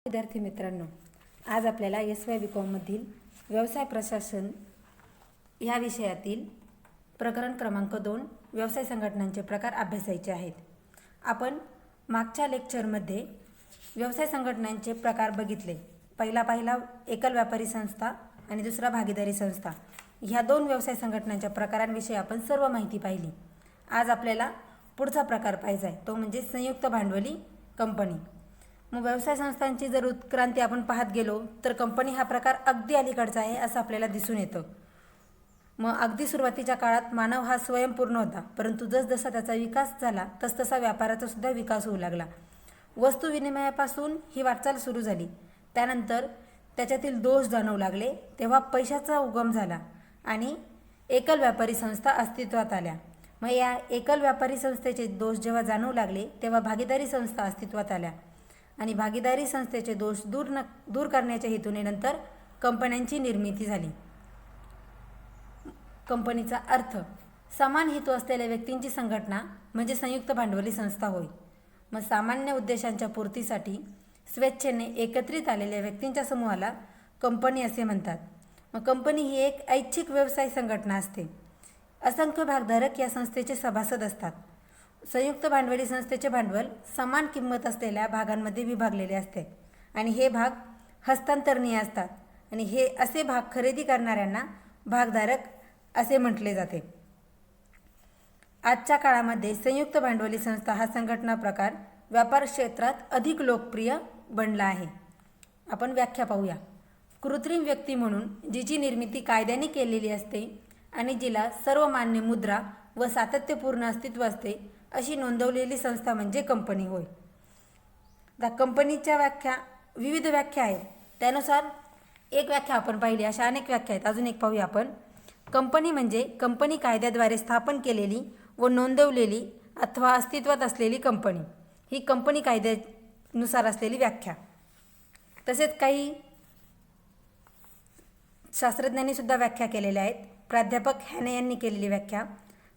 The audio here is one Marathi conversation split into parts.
विद्यार्थी मित्रांनो, आज आपल्याला SY BCom मधील व्यवसाय प्रशासन ह्या विषयातील प्रकरण क्रमांक 2 व्यवसाय संघटनांचे प्रकार अभ्यासायचे आहेत। आपण मागच्या लेक्चरमध्ये व्यवसाय संघटनांचे प्रकार बघितले। पहिला एकल व्यापारी संस्था आणि दुसरा भागीदारी संस्था, ह्या दोन व्यवसाय संघटनांच्या प्रकारांविषयी आपण सर्व माहिती पाहिली। आज आपल्याला पुढचा प्रकार पाहायचा आहे, तो म्हणजे संयुक्त भांडवली कंपनी। मग व्यवसाय संस्थांची जर उत्क्रांती आपण पाहत गेलो तर कंपनी हा प्रकार अगदी अलीकडचा आहे असं आपल्याला दिसून येतं। मग अगदी सुरुवातीच्या काळात मानव हा स्वयंपूर्ण होता, परंतु जसजसा त्याचा विकास झाला तसतसा व्यापाराचा सुद्धा विकास होऊ लागला। वस्तू विनिमयापासून ही वाटचाल सुरू झाली, त्यानंतर त्याच्यातील दोष जाणवू लागले, तेव्हा पैशाचा उगम झाला आणि एकल व्यापारी संस्था अस्तित्वात आल्या। मग या एकल व्यापारी संस्थेचे दोष जेव्हा जाणवू लागले तेव्हा भागीदारी संस्था अस्तित्वात आल्या आणि भागीदारी संस्थेचे दोष दूर करण्याच्या हेतूने नंतर कंपन्यांची निर्मिती झाली। कंपनीचा अर्थ समान हेतू असलेल्या व्यक्तींची संघटना म्हणजे संयुक्त भांडवली संस्था होय। मग सामान्य उद्देशांच्या पूर्तीसाठी स्वेच्छेने एकत्रित आलेल्या व्यक्तींच्या समूहाला कंपनी असे म्हणतात। मग कंपनी ही एक ऐच्छिक व्यवसाय संघटना असते। असंख्य भागधारक या संस्थेचे सभासद असतात। संयुक्त भांडवली संस्थेचे भांडवल समान किंमत असलेल्या भागांमध्ये विभागलेले असते आणि हे भाग हस्तांतरणीय असतात आणि हे असे भाग खरेदी करणाऱ्यांना भागधारक असे म्हटले जाते। आजच्या काळामध्ये संयुक्त भांडवली संस्था हा संघटना प्रकार व्यापार क्षेत्रात अधिक लोकप्रिय बनला आहे। आपण व्याख्या पाहूया। कृत्रिम व्यक्ती म्हणून जिची निर्मिती कायद्याने केलेली असते आणि जिला सर्वमान्य मुद्रा व सातत्यपूर्ण अस्तित्व असते अशी नोंदवलेली संस्था म्हणजे कंपनी होय। त्या कंपनीच्या व्याख्या विविध व्याख्या आहेत, त्यानुसार एक व्याख्या आपण पाहिली, अशा अनेक व्याख्या आहेत। अजून एक पाहूया आपण। कंपनी म्हणजे कंपनी कायद्याद्वारे स्थापन केलेली व नोंदवलेली अथवा अस्तित्वात असलेली कंपनी, ही कंपनी कायद्यानुसार असलेली व्याख्या। तसेच काही शास्त्रज्ञांनी सुद्धा व्याख्या केलेल्या आहेत। प्राध्यापक हॅने यांनी केलेली व्याख्या,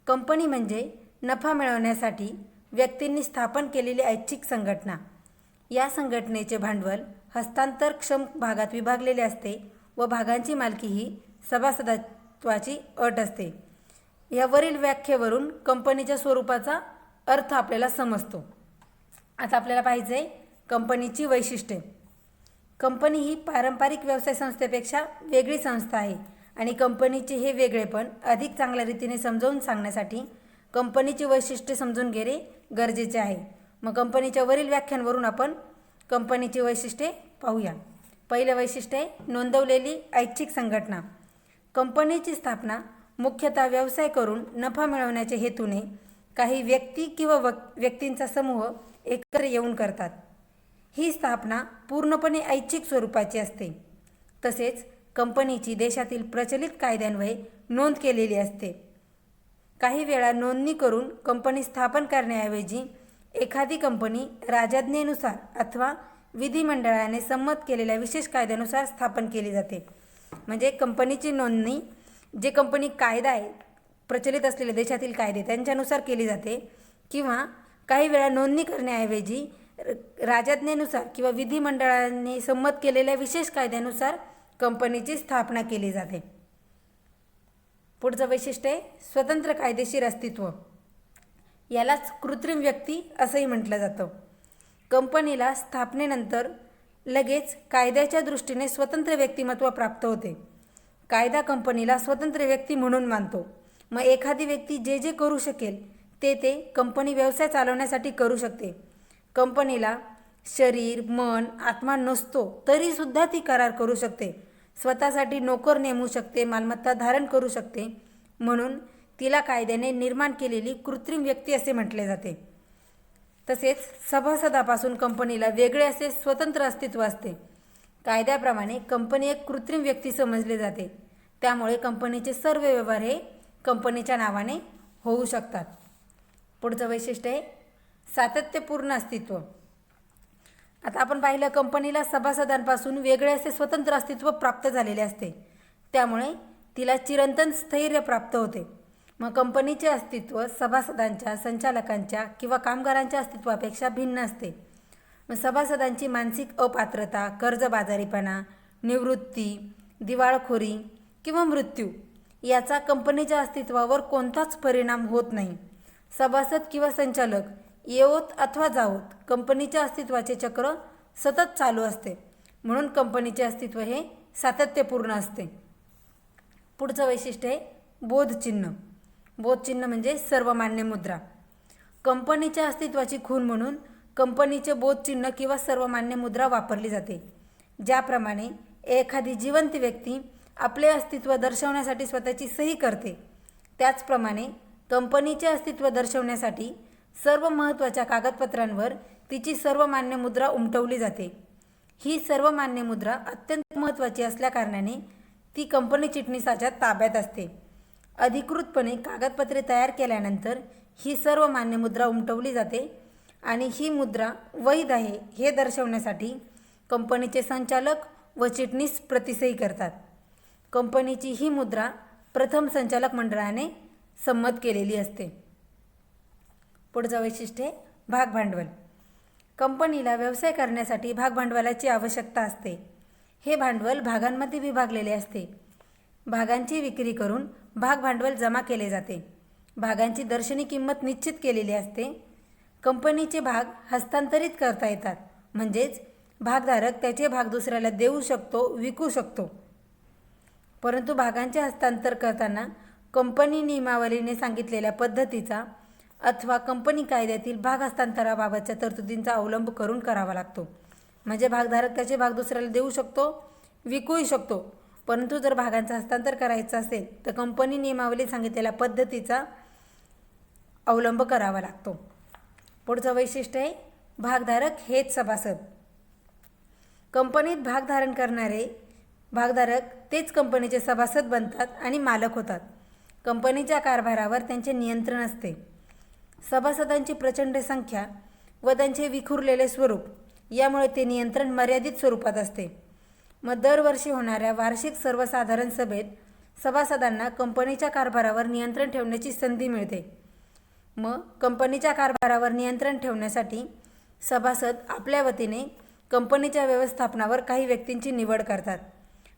कंपनी म्हणजे नफा मिळवण्यासाठी व्यक्तींनी स्थापन केलेली ऐच्छिक संघटना। या संघटनेचे भांडवल हस्तांतरक्षम भागात विभागलेले असते व भागांची मालकी ही सभासदत्वाची अट असते। यावरील व्याख्येवरून कंपनीच्या स्वरूपाचा अर्थ आपल्याला समजतो। आता आपल्याला पाहिजे आहे कंपनीची वैशिष्ट्ये। कंपनी ही पारंपरिक व्यवसाय संस्थेपेक्षा वेगळी संस्था आहे आणि कंपनीचे हे वेगळेपण अधिक चांगल्या रीतीने समजावून सांगण्यासाठी कंपनीची वैशिष्ट्ये समजून घेणे गरजेचे आहे। मग कंपनीच्या वरील व्याख्यांवरून आपण कंपनीची वैशिष्ट्ये पाहूया। पहिले वैशिष्ट्य आहे नोंदवलेली ऐच्छिक संघटना। कंपनीची स्थापना मुख्यतः व्यवसाय करून नफा मिळवण्याच्या हेतूने काही व्यक्ती किंवा व्यक्तींचा समूह एकत्र येऊन करतात। ही स्थापना पूर्णपणे ऐच्छिक स्वरूपाची असते। तसेच कंपनीची देशातील प्रचलित कायद्यान्वये नोंद केलेली असते। काही वेळा नोंदणी करून कंपनी स्थापन करण्याऐवजी एखादी कंपनी राजआज्ञेनुसार अथवा विधिमंडळाने संमत केलेल्या विशेष कायद्यानुसार स्थापन केली जाते। म्हणजे कंपनीची नोंदणी जे कंपनी कायदा आहे, प्रचलित असलेले देशातील कायदे त्यांच्यानुसार केली जाते, किंवा काही वेळा नोंदणी करण्याऐवजी राजआज्ञेनुसार किंवा विधिमंडळाने संमत केलेल्या विशेष कायद्यानुसार कंपनीची स्थापना केली जाते। पुढचं वैशिष्ट्य आहे स्वतंत्र कायदेशीर अस्तित्व। यालाच कृत्रिम व्यक्ती असंही म्हटलं जातं। कंपनीला स्थापनेनंतर लगेच कायद्याच्या दृष्टीने स्वतंत्र व्यक्तिमत्व प्राप्त होते। कायदा कंपनीला स्वतंत्र व्यक्ती म्हणून मानतो। मग एखादी व्यक्ती जे जे करू शकेल ते कंपनी व्यवसाय चालवण्यासाठी करू शकते। कंपनीला शरीर, मन, आत्मा नसतो तरीसुद्धा ती करार करू शकते, स्वतःसाठी नोकर नेमू शकते, मालमत्ता धारण करू शकते, म्हणून तिला कायद्याने निर्माण केलेली कृत्रिम व्यक्ती असे म्हटले जाते। तसेच सभासदापासून कंपनीला वेगळे असे स्वतंत्र अस्तित्व असते। कायद्याप्रमाणे कंपनी एक कृत्रिम व्यक्ती समजली जाते, त्यामुळे कंपनीचे सर्व व्यवहार हे कंपनीच्या नावाने होऊ शकतात। पुढचं वैशिष्ट्य आहे सातत्यपूर्ण अस्तित्व। आता आपण पाहिलं कंपनीला सभासदांपासून वेगळे असे स्वतंत्र अस्तित्व प्राप्त झालेले असते, त्यामुळे तिला चिरंतन स्थैर्य प्राप्त होते। मग कंपनीचे अस्तित्व सभासदांच्या, संचालकांच्या किंवा कामगारांच्या अस्तित्वापेक्षा भिन्न असते। सभासदांची मानसिक अपात्रता, कर्जबाजारीपणा, निवृत्ती, दिवाळखोरी किंवा मृत्यू याचा कंपनीच्या अस्तित्वावर कोणताच परिणाम होत नाही. सभासद किंवा संचालक येवोत अथवा जावोत कंपनीच्या अस्तित्वाचे चक्र सतत चालू असते. म्हणून कंपनीचे अस्तित्व हे सातत्यपूर्ण असते. पुढचं वैशिष्ट्य आहे बोधचिन्ह. बोधचिन्ह म्हणजे सर्वमान्य मुद्रा. कंपनीच्या अस्तित्वाची खूण म्हणून कंपनीचे बोधचिन्ह किंवा सर्वमान्य मुद्रा वापरली जाते. ज्याप्रमाणे एखादी जिवंत व्यक्ती आपले अस्तित्व दर्शवण्यासाठी स्वतःची सही करते, त्याचप्रमाणे कंपनीचे अस्तित्व दर्शवण्यासाठी सर्व महत्त्वाच्या कागदपत्रांवर तिची सर्वमान्य मुद्रा उमटवली जाते. ही सर्वमान्य मुद्रा अत्यंत महत्त्वाची असल्याकारणाने ती कंपनी चिटणीसाच्या ताब्यात असते. अधिकृतपणे कागदपत्रे तयार केल्यानंतर ही सर्वमान्य मुद्रा उमटवली जाते आणि ही मुद्रा वैध आहे हे दर्शवण्यासाठी कंपनीचे संचालक व चिटणीस प्रतिसही करतात. कंपनीची ही मुद्रा प्रथम संचालक मंडळाने संमत केलेली असते. पुढचं वैशिष्ट्य आहे भागभांडवल. कंपनीला व्यवसाय करण्यासाठी भागभांडवलाची आवश्यकता असते. हे भांडवल भागांमध्ये विभागलेले असते. भागांची विक्री करून भागभांडवल जमा केले जाते. भागांची दर्शनी किंमत निश्चित केलेली असते. कंपनीचे भाग हस्तांतरित करता येतात, म्हणजेच भागधारक त्याचे भाग दुसऱ्याला देऊ शकतो, विकू शकतो. परंतु भागांचे हस्तांतर करताना कंपनी नियमावलीने सांगितलेल्या पद्धतीचा अथवा कंपनी कायद्यातील भाग हस्तांतराबाबतच्या तरतुदींचा अवलंब करून करावा लागतो. म्हणजे भागधारक त्याचे भाग दुसऱ्याला देऊ शकतो, विकूही शकतो. परंतु जर भागांचं हस्तांतर करायचं असेल तर कंपनी नियमावली सांगितलेल्या पद्धतीचा अवलंब करावा लागतो. पुढचं वैशिष्ट्य आहे भागधारक हेच सभासद. कंपनीत भागधारण करणारे भागधारक तेच कंपनीचे सभासद बनतात आणि मालक होतात. कंपनीच्या कारभारावर त्यांचे नियंत्रण असते. सभासदांची प्रचंड संख्या व त्यांचे विखुरलेले स्वरूप यामुळे ते नियंत्रण मर्यादित स्वरूपात असते. मग दरवर्षी होणाऱ्या वार्षिक सर्वसाधारण सभेत सभासदांना कंपनीच्या कारभारावर नियंत्रण ठेवण्याची संधी मिळते. मग कंपनीच्या कारभारावर नियंत्रण ठेवण्यासाठी सभासद आपल्या वतीने कंपनीच्या व्यवस्थापनावर काही व्यक्तींची निवड करतात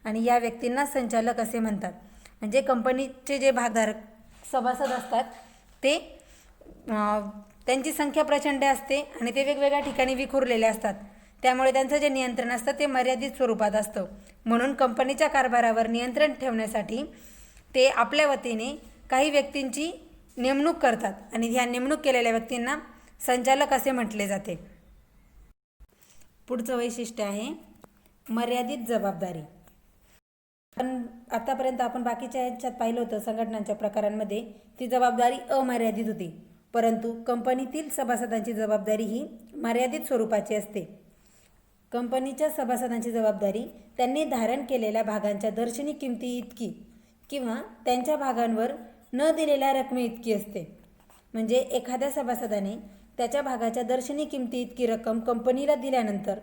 आणि या व्यक्तींना संचालक असे म्हणतात. म्हणजे कंपनीचे जे भागधारक सभासद असतात ते त्यांची संख्या प्रचंड असते आणि ते वेगवेगळ्या ठिकाणी विखुरलेले असतात. त्यामुळे त्यांचं जे नियंत्रण असतं ते मर्यादित स्वरूपात असतं. म्हणून कंपनीच्या कारभारावर नियंत्रण ठेवण्यासाठी ते आपल्या वतीने काही व्यक्तींची नेमणूक करतात आणि ह्या नेमणूक केलेल्या व्यक्तींना संचालक असे म्हटले जाते. पुढचं वैशिष्ट्य आहे मर्यादित जबाबदारी. पण आतापर्यंत आपण बाकीच्या ह्याच्यात पाहिलं होतं संघटनांच्या प्रकारांमध्ये ती जबाबदारी अमर्यादित होती. परंतु कंपनीतील सभासदांची जबाबदारी ही मर्यादित स्वरूपाची असते. कंपनीच्या सभासदांची जबाबदारी त्यांनी धारण केलेल्या भागांच्या दर्शनी किमती इतकी किंवा त्यांच्या भागांवर न दिलेल्या रकमे इतकी असते. म्हणजे एखाद्या सभासदाने त्याच्या भागाच्या दर्शनी किमती इतकी रक्कम कंपनीला दिल्यानंतर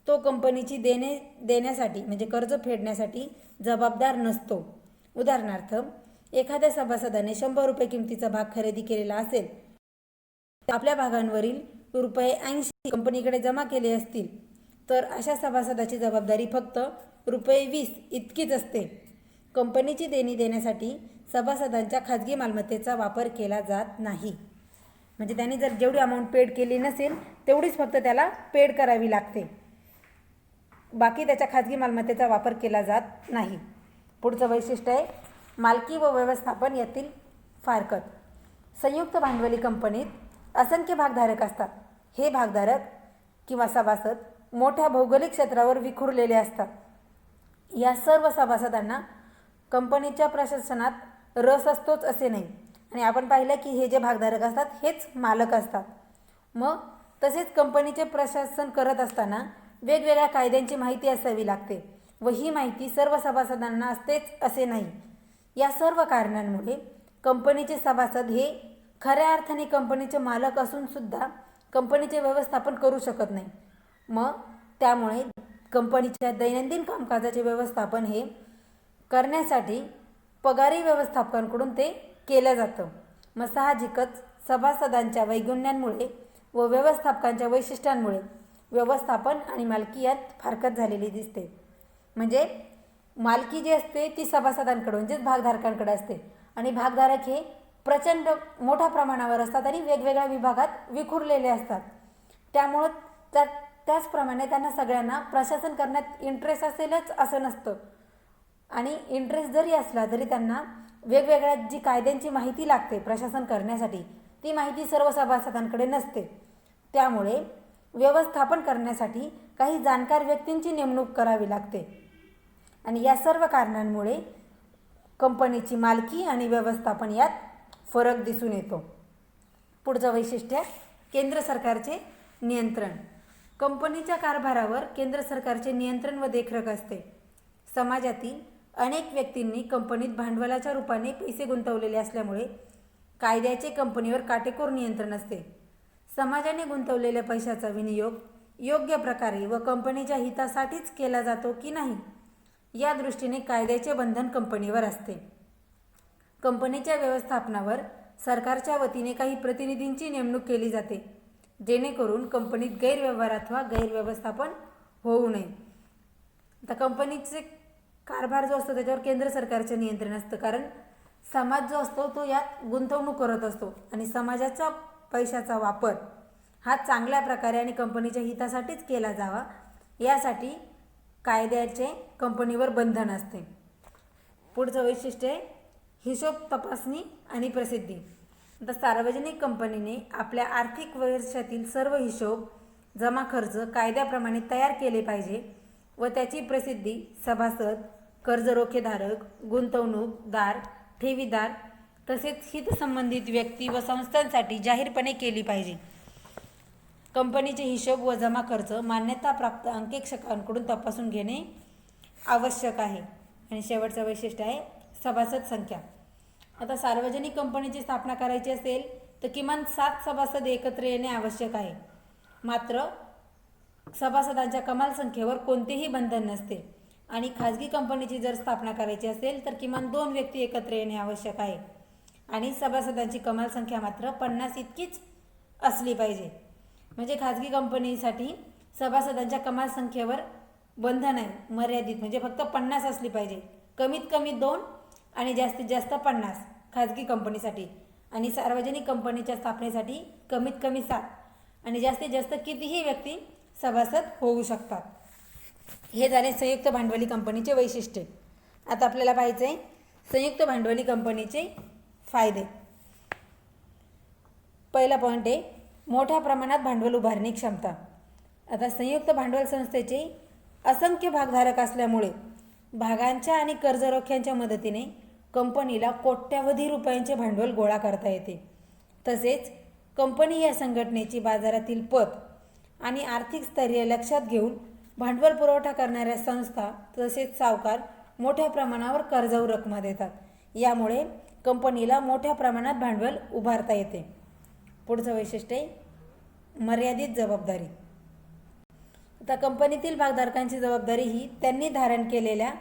तो कंपनीची देण्यासाठी म्हणजे कर्ज फेडण्यासाठी जबाबदार नसतो. उदाहरणार्थ एखाद्या सभासदाने 100 रुपये किमतीचा भाग खरेदी केलेला असेल तर आपल्या भागांवरील ₹80 कंपनीकडे जमा केले असतील तर अशा सभासदाची जबाबदारी फक्त ₹20 इतकीच असते. कंपनीची देणी देण्यासाठी सभासदांच्या खाजगी मालमत्तेचा वापर केला जात नाही. म्हणजे त्यांनी जर जेवढी अमाऊंट पेड केली नसेल तेवढीच फक्त त्याला पेड करावी लागते. बाकी त्याच्या खाजगी मालमत्तेचा वापर केला जात नाही. पुढचं वैशिष्ट्य आहे मालकी व व्यवस्थापन यातील फारकत. संयुक्त भांडवली कंपनीत असंख्य भागधारक असतात. हे भागधारक किंवा सभासद मोठ्या भौगोलिक क्षेत्रावर विखुरलेले असतात. या सर्व सभासदांना कंपनीच्या प्रशासनात रस असतोच असे नाही आणि आपण पाहिलं की हे जे भागधारक असतात हेच मालक असतात. मग तसेच कंपनीचे प्रशासन करत असताना वेगवेगळ्या कायद्यांची माहिती असावी लागते व ही माहिती सर्व सभासदांना असतेच असे नाही. या सर्व कारणांमुळे कंपनीचे सभासद हे खऱ्या अर्थाने कंपनीचे मालक असून सुद्धा कंपनीचे व्यवस्थापन करू शकत नाही. मग त्यामुळे कंपनीच्या दैनंदिन कामकाजाचे व्यवस्थापन हे करण्यासाठी पगारी व्यवस्थापकांकडून ते केलं जातं. मग साहजिकच सभासदांच्या वैगुण्यांमुळे व व्यवस्थापकांच्या वैशिष्ट्यांमुळे व्यवस्थापन आणि मालकी यात फारकत झालेली दिसते. म्हणजे मालकी जी असते ती सभासदांकडे म्हणजेच भागधारकांकडे असते आणि भागधारक हे प्रचंड मोठ्या प्रमाणावर असतात आणि वेगवेगळ्या विभागात विखुरलेले असतात. त्यामुळं त्याचप्रमाणे त्यांना सगळ्यांना प्रशासन करण्यात इंटरेस्ट असेलच असं नसतं आणि इंटरेस्ट जरी असला तरी त्यांना वेगवेगळ्या जी कायद्यांची माहिती लागते प्रशासन करण्यासाठी ती माहिती सर्व सभासदांकडे नसते. त्यामुळे व्यवस्थापन करण्यासाठी काही जाणकार व्यक्तींची नेमणूक करावी लागते आणि या सर्व कारणांमुळे कंपनीची मालकी आणि व्यवस्थापन यात फरक दिसून येतो. पुढचं वैशिष्ट्य केंद्र सरकारचे नियंत्रण. कंपनीच्या कारभारावर केंद्र सरकारचे नियंत्रण व देखरेख असते. समाजातील अनेक व्यक्तींनी कंपनीत भांडवलाच्या रूपाने पैसे गुंतवलेले असल्यामुळे कायद्याचे कंपनीवर काटेकोर नियंत्रण असते. समाजाने गुंतवलेल्या पैशाचा विनियोग योग्य प्रकारे व कंपनीच्या हितासाठीच केला जातो की नाही या दृष्टीने कायद्याचे बंधन कंपनीवर असते. कंपनीच्या व्यवस्थापनावर सरकारच्या वतीने काही प्रतिनिधींची नेमणूक केली जाते जेणेकरून कंपनीत गैरव्यवहार अथवा गैरव्यवस्थापन होऊ नये. आता कंपनीचे कारभार जो असतो त्याच्यावर केंद्र सरकारचे नियंत्रण असतं कारण समाज जो असतो तो यात गुंतवणूक करत असतो आणि समाजाच्या पैशाचा वापर हा चांगल्या प्रकारे आणि कंपनीच्या हितासाठीच केला जावा यासाठी कायद्याचे कंपनीवर बंधन असते. पुढचं वैशिष्ट्य आहे हिशोब तपासणी आणि प्रसिद्धी. आता सार्वजनिक कंपनीने आपल्या आर्थिक वर्षातील सर्व हिशोब जमा खर्च कायद्याप्रमाणे तयार केले पाहिजे व त्याची प्रसिद्धी सभासद, कर्जरोखेधारक, गुंतवणूकदार, ठेवीदार तसेच हितसंबंधित व्यक्ती व संस्थांसाठी जाहीरपणे केली पाहिजे. कंपनीचे हिशोब व जमा खर्च मान्यताप्राप्त अंकेक्षकांकडून तपासून घेणे आवश्यक आहे. आणि शेवटचं वैशिष्ट्य आहे सभासद संख्या. आता सार्वजनिक कंपनीची स्थापना करायची असेल तर किमान 7 सभासद एकत्र येणे आवश्यक आहे. मात्र सभासदांच्या कमाल संख्येवर कोणतेही बंधन नसते आणि खाजगी कंपनीची जर स्थापना करायची असेल तर किमान 2 व्यक्ती एकत्र येणे आवश्यक आहे आणि सभासदांची कमाल संख्या मात्र 50 इतकीच असली पाहिजे. म्हणजे खाजगी कंपनीसाठी सभासदांच्या कमाल संख्येवर बंधन आहे मर्यादित म्हणजे फक्त 50 असली पाहिजे. कमीत कमी 2 आणि जास्तीत जास्त 50 खाजगी कंपनीसाठी आणि सार्वजनिक कंपनीच्या स्थापनेसाठी कमीत कमी 7 आणि जास्तीत जास्त कितीही व्यक्ती सभासद होऊ शकतात. हे झाले संयुक्त भांडवली कंपनीचे वैशिष्ट्ये. आता आपल्याला पाहायचं आहे संयुक्त भांडवली कंपनीचे फायदे. पहिला पॉईंट आहे मोठ्या प्रमाणात भांडवल उभारणी क्षमता. आता संयुक्त भांडवल संस्थेचे असंख्य भागधारक असल्यामुळे भागांच्या आणि कर्जरोख्यांच्या मदतीने कंपनीला कोट्यावधी रुपयांचे भांडवल गोळा करता येते. तसेच कंपनी या संघटनेची बाजारातील पत आणि आर्थिक स्थैर्य लक्षात घेऊन भांडवल पुरवठा करणाऱ्या संस्था तसेच सावकार मोठ्या प्रमाणावर कर्जाऊ रक्कम देतात. यामुळे कंपनीला मोठ्या प्रमाणात भांडवल उभारता येते. पुढचं वैशिष्ट्य आहे मर्यादित जबाबदारी. आता कंपनीतील भागधारकांची जबाबदारी ही त्यांनी धारण केलेल्या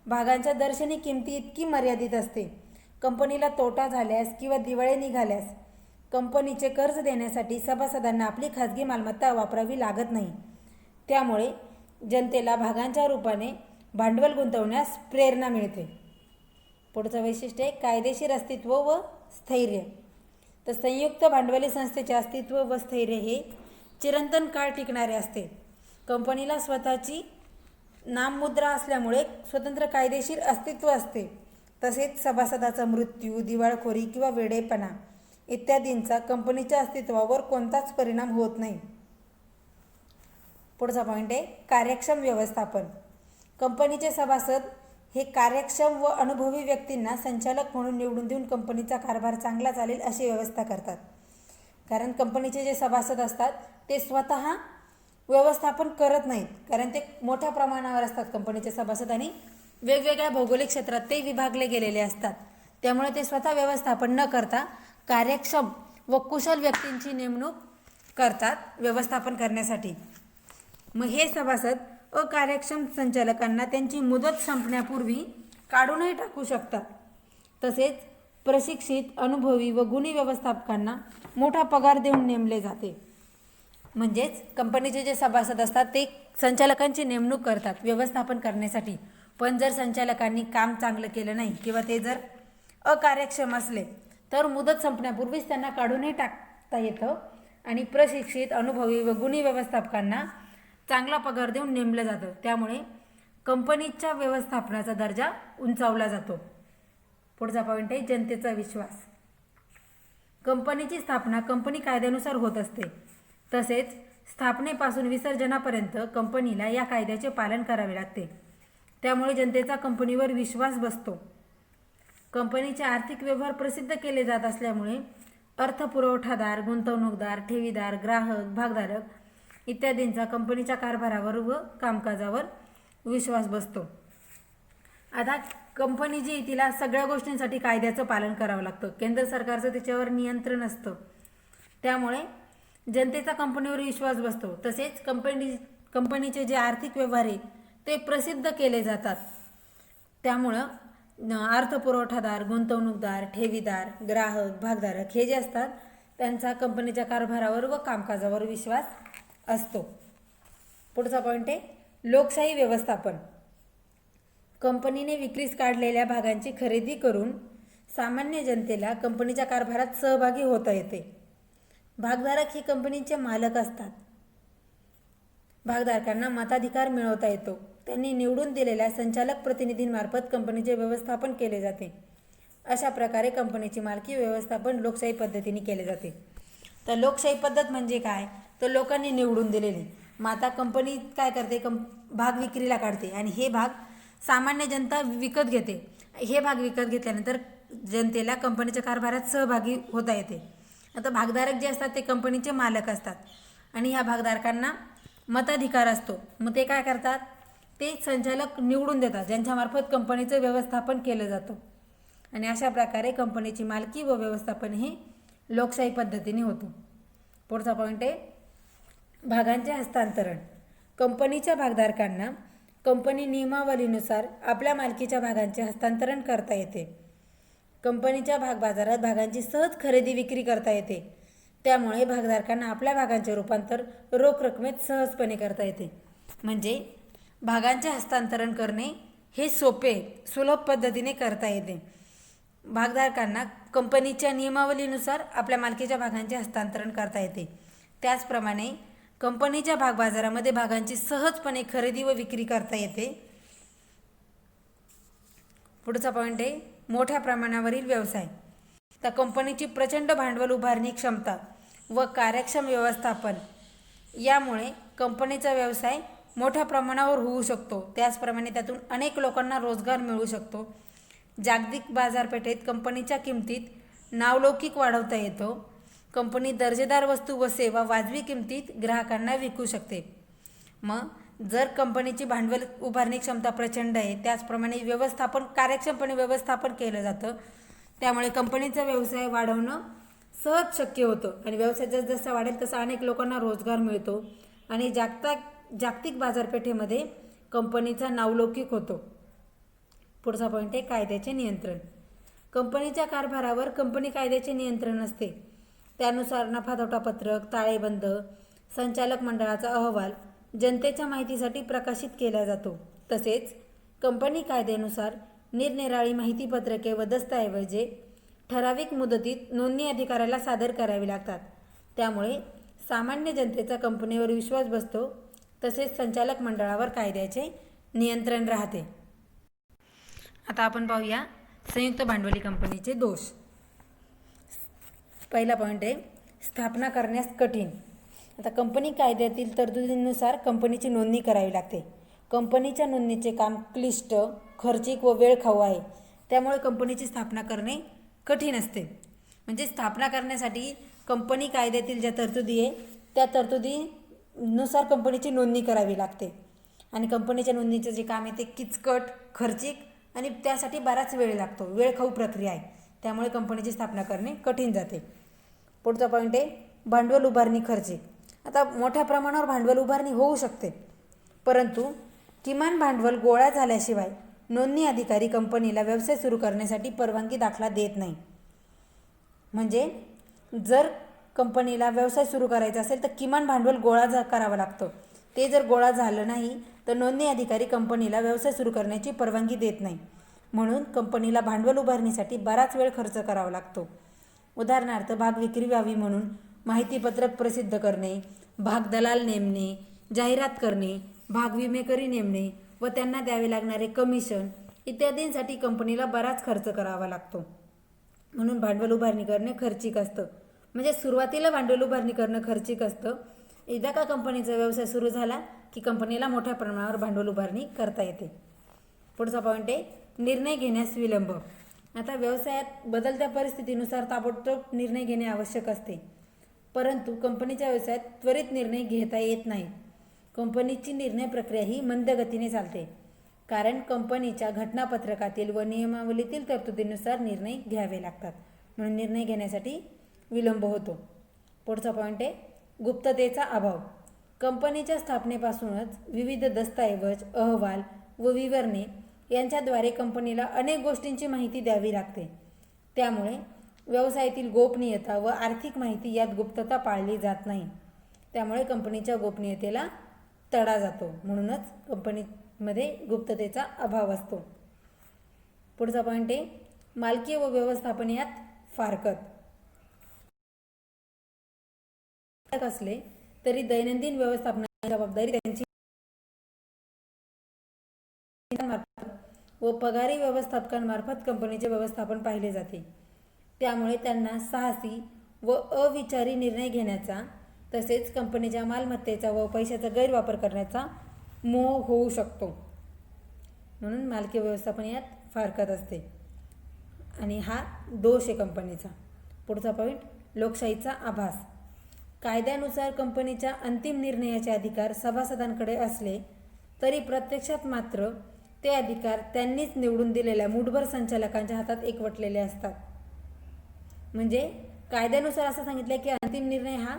भागांच्या दर्शनी किमती इतकी मर्यादित असते. कंपनीला तोटा झाल्यास किंवा दिवाळे निघाल्यास कंपनीचे कर्ज देण्यासाठी सभासदांना आपली खाजगी मालमत्ता वापरावी लागत नाही. त्यामुळे जनतेला भागांच्या रूपाने भांडवल गुंतवण्यास प्रेरणा मिळते. पुढचं वैशिष्ट्य आहे कायदेशीर अस्तित्व व स्थैर्य. तर संयुक्त भांडवली संस्थेचे अस्तित्व व स्थैर्य हे चिरंतन काळ टिकणारे असते. कंपनीला स्वतःची नाममुद्रा असल्यामुळे स्वतंत्र कायदेशीर अस्तित्व असते. तसेच सभासदाचा मृत्यू, दिवाळखोरी किंवा वेडेपणा इत्यादींचा कंपनीच्या अस्तित्वावर कोणताच परिणाम होत नाही. पुढचा पॉईंट आहे कार्यक्षम व्यवस्थापन. कंपनीचे सभासद हे कार्यक्षम व अनुभवी व्यक्तींना संचालक म्हणून निवडून देऊन कंपनीचा कारभार चांगला चालेल अशी व्यवस्था करतात. कारण कंपनीचे जे सभासद असतात ते स्वतः व्यवस्थापन करत नाहीत कारण ते मोठ्या प्रमाणावर असतात कंपनीचे सभासद आणि वेगवेगळ्या भौगोलिक क्षेत्रात ते विभागले गेलेले असतात. त्यामुळे ते स्वतः व्यवस्थापन न करता कार्यक्षम व कुशल व्यक्तींची नेमणूक करतात व्यवस्थापन करण्यासाठी. मग हे सभासद अकार्यक्षम संचालकांना त्यांची मुदत संपण्यापूर्वी काढूनही टाकू शकतात. तसेच प्रशिक्षित, अनुभवी व गुणी व्यवस्थापकांना मोठा पगार देऊन नेमले जाते. म्हणजेच कंपनीचे जे सभासद असतात ते संचालकांची नेमणूक करतात व्यवस्थापन करण्यासाठी. पण जर संचालकांनी काम चांगलं केलं नाही किंवा ते जर अकार्यक्षम असले तर मुदत संपण्यापूर्वीच त्यांना काढूनही टाकता येतं आणि प्रशिक्षित, अनुभवी व गुणी व्यवस्थापकांना चांगला पगार देऊन नेमलं जातं. त्यामुळे कंपनीच्या व्यवस्थापनाचा दर्जा उंचावला जातो. पुढचा पॉईंट आहे जनतेचा विश्वास. कंपनीची स्थापना कंपनी कायद्यानुसार होत असते. तसेच स्थापनेपासून विसर्जनापर्यंत कंपनीला या कायद्याचे पालन करावे लागते. त्यामुळे जनतेचा कंपनीवर विश्वास बसतो. कंपनीचे आर्थिक व्यवहार प्रसिद्ध केले जात असल्यामुळे अर्थपुरवठादार, गुंतवणूकदार, ठेवीदार, ग्राहक, भागधारक इत्यादींचा कंपनीच्या कारभारावर व कामकाजावर विश्वास बसतो. आता कंपनी जी तिला सगळ्या गोष्टींसाठी कायद्याचं पालन करावं लागतं. केंद्र सरकारचं त्याच्यावर नियंत्रण असतं. त्यामुळे जनतेचा कंपनीवर विश्वास बसतो. तसेच कंपनीचे जे आर्थिक व्यवहार आहे ते प्रसिद्ध केले जातात. त्यामुळं अर्थपुरवठादार, गुंतवणूकदार, ठेवीदार, ग्राहक, भागधारक हे जे असतात त्यांचा कंपनीच्या कारभारावर व कामकाजावर विश्वास असतो. पुढचा पॉईंट आहे लोकशाही व्यवस्थापन. कंपनीने विक्रीस काढलेल्या भागांची खरेदी करून सामान्य जनतेला कंपनीच्या कारभारात सहभागी होता येते. भागधारक हे कंपनीचे मालक असतात. भागधारकांना मताधिकार मिळवता येतो. त्यांनी निवडून दिलेल्या संचालक प्रतिनिधींमार्फत कंपनीचे व्यवस्थापन केले जाते. अशा प्रकारे कंपनीची मालकी व्यवस्थापन लोकशाही पद्धतीने केले जाते. तर लोकशाही पद्धत म्हणजे काय, तर लोकांनी निवडून दिलेले. मग आता कंपनी काय करते, भाग विक्रीला काढते आणि हे भाग सामान्य जनता विकत घेते. हे भाग विकत घेतल्यानंतर जनतेला कंपनीच्या कारभारात सहभागी होता येते. आता भागधारक जे असतात ते कंपनीचे मालक असतात आणि ह्या भागधारकांना मताधिकार असतो. मग ते काय करतात, ते संचालक निवडून देतात ज्यांच्यामार्फत कंपनीचं व्यवस्थापन केलं जातं. आणि अशा प्रकारे कंपनीची मालकी व व्यवस्थापन हे लोकशाही पद्धतीने होतं. पुढचा पॉईंट आहे भागांचे हस्तांतरण. कंपनीच्या भागधारकांना कंपनी नियमावलीनुसार आपल्या मालकीच्या भागांचे हस्तांतरण करता येते. कंपनीच्या भागबाजारात भागांची सहज खरेदी विक्री करता येते. त्यामुळे भागधारकांना आपल्या भागांचे रूपांतर रोख रकमेत सहजपणे करता येते. म्हणजे भागांचे हस्तांतरण करणे हे सोपे, सुलभ पद्धतीने करता येते. भागधारकांना कंपनीच्या नियमावलीनुसार आपल्या मालकीच्या भागांचे हस्तांतरण करता येते. त्याचप्रमाणे कंपनीच्या भागबाजारामध्ये भागांची सहजपणे खरेदी व विक्री करता येते. पुढचा पॉईंट आहे मोठ्या प्रमाणावरील व्यवसाय. तर कंपनीची प्रचंड भांडवल उभारणी क्षमता व कार्यक्षम व्यवस्थापन यामुळे कंपनीचा व्यवसाय मोठ्या प्रमाणावर होऊ शकतो. त्याचप्रमाणे त्यातून अनेक लोकांना रोजगार मिळू शकतो. जागतिक बाजारपेठेत कंपनीच्या किमतीत नावलौकिक वाढवता येतो. कंपनी दर्जेदार वस्तू व सेवा वाजवी किमतीत ग्राहकांना विकू शकते. मग जर कंपनीची भांडवल उभारणी क्षमता प्रचंड आहे, त्याचप्रमाणे व्यवस्थापन कार्यक्षमपणे व्यवस्थापन केलं जातं, त्यामुळे कंपनीचा व्यवसाय वाढवणं सहज शक्य होतं. आणि व्यवसाय जसजसा वाढेल तसा अनेक लोकांना रोजगार मिळतो आणि जागतिक बाजारपेठेमध्ये कंपनीचा नावलौकिक होतो. पुढचा पॉईंट आहे कायद्याचे नियंत्रण. कंपनीच्या कारभारावर कंपनी कायद्याचे नियंत्रण असते. त्यानुसार नफा-तोटा पत्रक, ताळेबंद, संचालक मंडळाचा अहवाल जनतेच्या माहितीसाठी प्रकाशित केला जातो. तसेच कंपनी कायद्यानुसार निरनिराळी माहितीपत्रके व दस्तऐवजे ठराविक मुदतीत नोंदणी अधिकाऱ्याला सादर करावी लागतात. त्यामुळे सामान्य जनतेचा कंपनीवर विश्वास बसतो. तसेच संचालक मंडळावर कायद्याचे नियंत्रण राहते. आता आपण पाहूया संयुक्त भांडवली कंपनीचे दोष. पहिला पॉईंट आहे स्थापना करण्यास कठीण. आता कंपनी कायद्यातील तरतुदींनुसार कंपनीची नोंदणी करावी लागते. कंपनीच्या नोंदणीचे काम क्लिष्ट, खर्चिक व वेळखाऊ आहे. त्यामुळे कंपनीची स्थापना करणे कठीण असते. म्हणजे स्थापना करण्यासाठी कंपनी कायद्यातील ज्या तरतुदी आहे त्या तरतुदीनुसार कंपनीची नोंदणी करावी लागते. आणि कंपनीच्या नोंदणीचे जे काम आहे ते किचकट, खर्चिक आणि त्यासाठी बराच वेळ लागतो. वेळखाऊ प्रक्रिया आहे. त्यामुळे कंपनीची स्थापना करणे कठीण जाते. पुढचा पॉईंट आहे भांडवल उभारणी खर्चिक. आता मोठ्या प्रमाणावर भांडवल उभारणी होऊ शकते, परंतु किमान भांडवल गोळा झाल्याशिवाय नोंदणी अधिकारी कंपनीला व्यवसाय सुरू करण्यासाठी परवानगी दाखला देत नाही. म्हणजे जर कंपनीला व्यवसाय सुरू करायचा असेल तर किमान भांडवल गोळा करावं लागतं. ते जर गोळा झालं नाही तर नोंदणी अधिकारी कंपनीला व्यवसाय सुरू करण्याची परवानगी देत नाही. म्हणून कंपनीला भांडवल उभारणीसाठी बराच वेळ खर्च करावा लागतो. उदाहरणार्थ भाग विक्री व्हावी म्हणून माहितीपत्रक प्रसिद्ध करणे, भाग दलाल नेमणे, जाहिरात करणे, भाग विमेकरी नेमणे व त्यांना द्यावे लागणारे कमिशन इत्यादींसाठी कंपनीला बराच खर्च करावा लागतो. म्हणून भांडवल उभारणी करणे खर्चिक असतं. म्हणजे सुरुवातीला भांडवल उभारणी करणं खर्चिक असतं. एकदा का कंपनीचा व्यवसाय सुरू झाला की कंपनीला मोठ्या प्रमाणावर भांडवल उभारणी करता येते. पुढचा पॉईंट आहे निर्णय घेण्यास विलंब. आता व्यवसायात बदलत्या परिस्थितीनुसार ताबडतोब निर्णय घेणे आवश्यक असते. परंतु कंपनीच्या व्यवसायात त्वरित निर्णय घेता येत नाही. कंपनीची निर्णय प्रक्रिया ही मंद गतीने चालते. कारण कंपनीच्या घटनापत्रकातील व नियमावलीतील तरतुदीनुसार निर्णय घ्यावे लागतात. म्हणून निर्णय घेण्यासाठी विलंब होतो. पुढचा पॉईंट आहे गुप्ततेचा अभाव. कंपनीच्या स्थापनेपासूनच विविध दस्तऐवज, अहवाल व विवरणे यांच्याद्वारे कंपनीला अनेक गोष्टींची माहिती द्यावी लागते. त्यामुळे व्यवसायातील गोपनीयता व आर्थिक माहिती यात गुप्तता पाळली जात नाही. त्यामुळे कंपनीच्या गोपनीयतेला तडा जातो. म्हणूनच कंपनीमध्ये गुप्ततेचा अभाव असतो. पुढचा पॉईंट आहे मालकी व व्यवस्थापन यात फारकत. असले तरी दैनंदिन व्यवस्थापनाची जबाबदारी त्यांची व पगारी व्यवस्थापकांमार्फत कंपनीचे व्यवस्थापन पाहिले जाते. त्यामुळे त्यांना साहसी व अविचारी निर्णय घेण्याचा तसेच कंपनीच्या मालमत्तेचा व पैशाचा गैरवापर करण्याचा मोह होऊ शकतो. म्हणून मालकी व्यवस्थापन यात फारकत असते आणि हा दोष आहे कंपनीचा. पुढचा पॉईंट लोकशाहीचा आभास. कायद्यानुसार कंपनीच्या अंतिम निर्णयाचे अधिकार सभासदांकडे असले तरी प्रत्यक्षात मात्र ते अधिकार त्यांनीच निवडून दिलेल्या मूठभर संचालकांच्या हातात एकवटलेले असतात. म्हणजे कायद्यानुसार असं सांगितलं की अंतिम निर्णय हा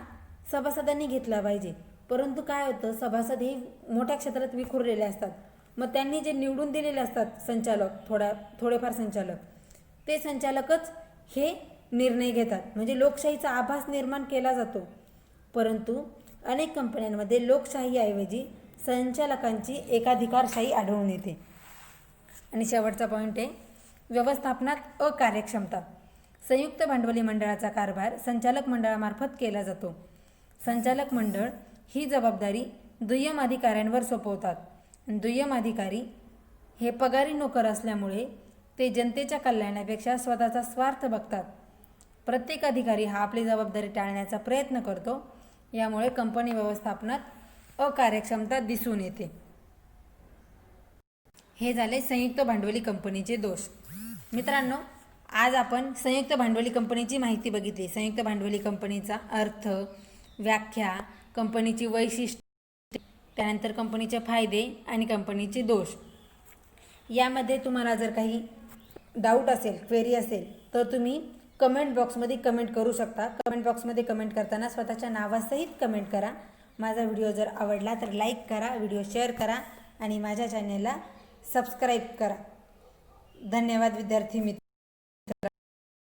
सभासदांनी घेतला पाहिजे. परंतु काय होतं, सभासद हे मोठ्या क्षेत्रात विखुरलेले असतात. मग त्यांनी जे निवडून दिलेले असतात संचालक, थोडेफार संचालक, ते संचालकच हे निर्णय घेतात. म्हणजे लोकशाहीचा आभास निर्माण केला जातो. परंतु अनेक कंपन्यांमध्ये लोकशाहीऐवजी संचालकांची एकाधिकारशाही आढळून येते. आणि शेवटचा पॉईंट आहे व्यवस्थापनात अकार्यक्षमता. संयुक्त भांडवली मंडळाचा कारभार संचालक मंडळामार्फत केला जातो. संचालक मंडळ ही जबाबदारी दुय्यम अधिकाऱ्यांवर सोपवतात. दुय्यम अधिकारी हे पगारी नोकर असल्यामुळे ते जनतेच्या कल्याणापेक्षा स्वतःचा स्वार्थ बघतात. प्रत्येक अधिकारी हा आपली जबाबदारी टाळण्याचा प्रयत्न करतो. यामुळे कंपनी व्यवस्थापनात अकार्यक्षमता दिसून येते. हे झाले संयुक्त भांडवली कंपनीचे दोष. मित्रांनो, आज आपण संयुक्त भांडवली कंपनीची माहिती बघितली. संयुक्त भांडवली कंपनीचा अर्थ, व्याख्या, कंपनीची वैशिष्ट्ये, त्यानंतर कंपनीचे फायदे आणि कंपनीचे दोष. यामध्ये तुम्हाला जर काही डाऊट असेल, क्वेरी असेल तर तुम्ही कमेंट बॉक्समध्ये कमेंट करू शकता. कमेंट बॉक्समध्ये कमेंट करताना स्वतःच्या नावासहित कमेंट करा. माझा व्हिडिओ जर आवडला तर लाईक करा, व्हिडिओ शेअर करा आणि माझ्या चॅनेलला सबस्क्राईब करा. धन्यवाद विद्यार्थी मित्र.